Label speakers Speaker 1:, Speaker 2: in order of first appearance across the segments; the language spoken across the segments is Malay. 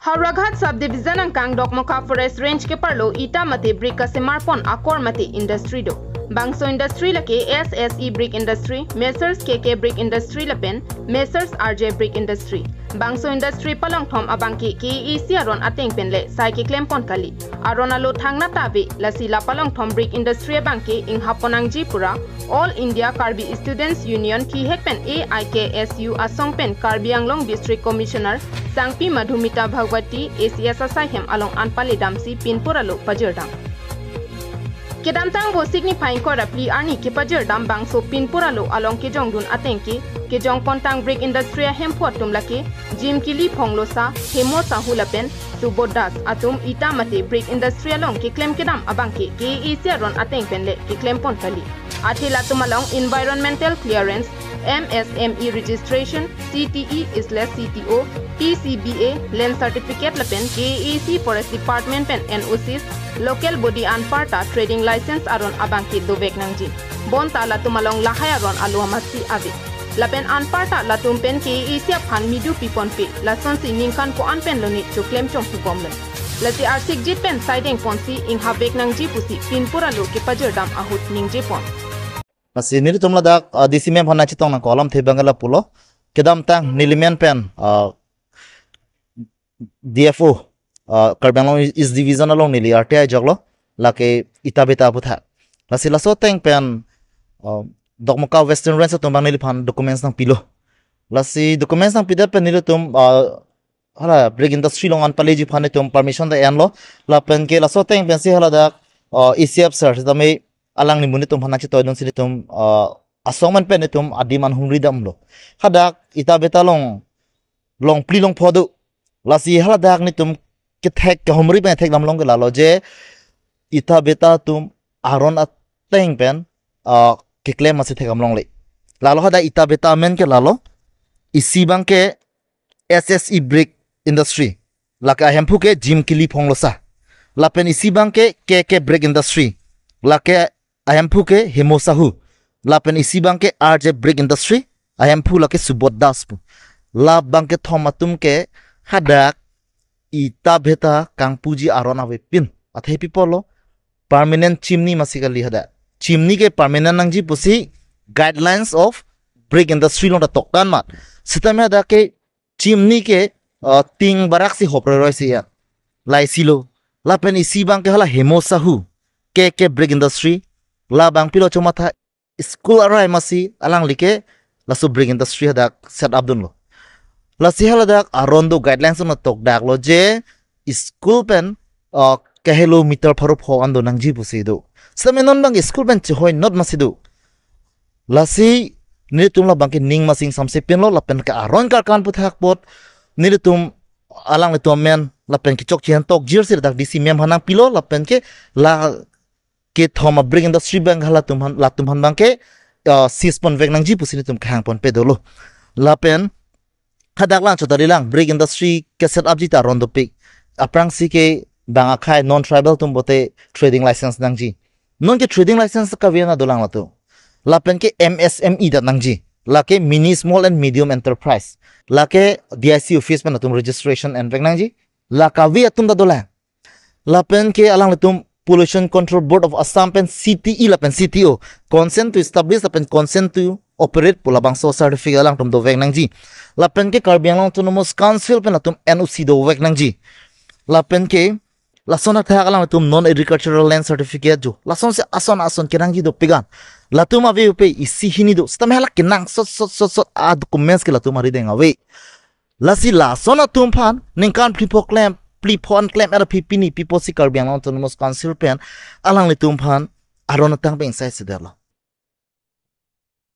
Speaker 1: Hauraghat subdivision ang kang Dokmoka Forest Range ke parlo ita mate brick ka semarpon akor mate industry do. Bangso industry lake SSE Brick Industry, Messrs KK Brick Industry lapen, Messrs RJ Brick Industry. Bangso industry palong thom abangki KEC aron ateng penle saiki klempon kali. Aron alo thangna tabi lasila palong thom Brick Industry bangki ing haponang jipura All India Karbi Students Union ki hekpen AIKSU asongpen Karbi Anglong District Commissioner Sangpi Madhumita Bhagwati ACS Asaihem along Anpali Damsi Pinpuralo Pajerdam. Kedamtang bo signifying ko rapli ani ke Pajerdam bangso Pinpuralo along ke jongdun atengki ke jong pontang brick industry hempot tumlake Jim Kili Phonglosa Hemo Sahulapen Subodas atum itamate brick industry along ke claim kedam abangke ke isiaron ateng penle ke claim pon kali atila tumalong environmental clearance MSME registration CTE islas CTO PCBA land certificate lapen KEC Forest Department pen NOCs local body and parta trading license aron abangki dovek nangjin bon tala tumalong lahay aron aluamasi abi lapen an parta latum pen KEC aphan midu pipon pe lason si ningkan ko an pen loni to claim chom pupomlen lati arsik jit pen siding ponsi ing habek nangji pusi pinpura lo ke Pajerdam ahut ningje pon
Speaker 2: Masih ni tumla dak DC mem hana chitong na kolam the bangala pulo kedam tang nilimen pen DFO Karbanglong is division along nili RTI joglo lake itabeta putha lasi laso teng pen Dokmoka Western Range tumbang nili phan documents nang pilo lasi documents nang pida pen nili tum hala brick industry long anpale ji phane tum permission da enlo la pen ke laso teng pen si hala dak ECF search da me alang ni muni tum hana chi toy don sini tum asongman pen ni tum adiman humri dam lo hadak ita beta long pli long phodu lasi hala dak ni tum ke thek ke humri pen thek dam long ke lalo je ita beta tum aron ateng pen ke claim masi thek am long le lalo hada ita beta men ke lalo isi bang ke SSE Brick Industry laka hempu ke Jim Kili Phonglosa lapen isi bang ke KK Brick Industry lake ayampu ke Hemosahu lapen isi bangke RJ Brick Industry ayampu lake Subodas pu la bangke thomatum ke hadak ita beta kang puji arona wepin athe pipolo permanent chimney masikali hada chimney ke permanent nangji pusi guidelines of brick industry lo toktan mat sitame hada ke chimney ke ting barak si hopre roisi ya lai silo lapen isi bangke hala Hemosahu KK Brick Industry la bang pilo cuma tha school arai masi alang like la su brick industry hadak set up dun lo la si hala dak arondo guidelines na tok dak lo je school pen kahelo meter pharu pho ando nang ji busi do samenon bang school pen chhoi not masi do la si ni tum la bang ke ning masing samse pen lo la pen ka aron kar kan puthak pot ni tum alang le tum men la pen ki chok chen tok jir sir dak disi mem hanang pilo la pen ke la ke thoma brick industry bank hala tumhan bang ke sispon vek nang ji pusini tum khang pon pedolo lapen hadak lang chodari lang brick industry ke set up ji ta rondo pik aprang si ke banga khai non tribal tum bote trading license nang ji non ke trading license ka viena dolang la to lapen ke MSME da nang ji la ke mini small and medium enterprise la ke DIC office man tum registration and vek nang ji la ka vi atum da dolang lapen ke alang le tum Pollution Control Board of Assam pen CTE lapen CTO consent to establish lapen consent to operate pula bangso certificate lang tum do vek nangji lapen ke Karbi Anglong Autonomous Council pen tum NOC do vek nangji lapen ke lasona tha lang tum non agricultural land certificate jo lason se ason ke nangji do pigan latum ave pe isi hini do stam hala kinang sot a documents ke latum ari deng ave lasi lasona tum phan ningkan people claim Plipon claim ada pipini people si Karbi Anglong Autonomous Council pen alang le tumphan aron tang peng sai sedela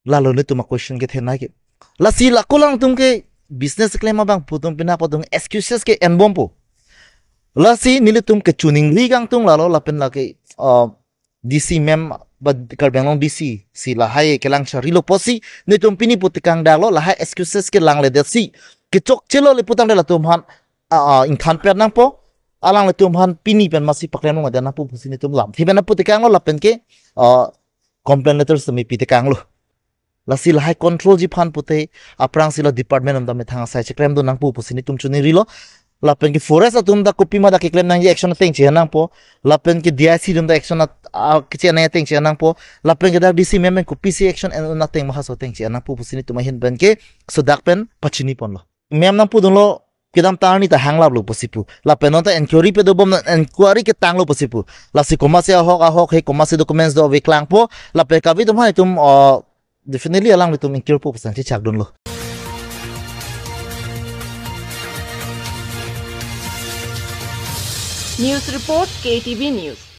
Speaker 2: lalo le tuma question ke thena ke la si la kolang tum ke business claim bang putum pina podung excuses ke enbompo la si nile tum ke tuning ligang tung lalo la pen la ke DC mem bad Karbi Anglong DC si la hai ke lang chari lo posi ne tum pini putikang dalo la hai excuses ke lang le desi ke chok chelo le putang de la tumphan in than per nang po alang le tum han pini pen masi paklen mo ngada na pu pusini tum lam thiben na putikang lo lapen ke complaint letters mi pitikang lo la sil high control ji phan pute aprang sila department am da me thanga sai chekrem do nang pu pusini tum chuni rilo lapen ki forest atum da kopi ma da ki claim nang action teng chi nang po lapen ki DIC dum da action ki chi na teng chi nang po lapen ki da DC member kopi si action and na teng ma so teng chi nang po pusini tuma hin ben ke so dak pen pachini pon lo mem nang pu dun lo kidam tarni ta hanglap lo posipu lapen on ta inquiry pe do bom inquiry ke tang lo posipu la si komasi a hok he komasi documents do ve klang po lapen ka vi tum hai tum definitely alang tum inquiry po pasan chi chak dun lo.
Speaker 1: News report KTV News.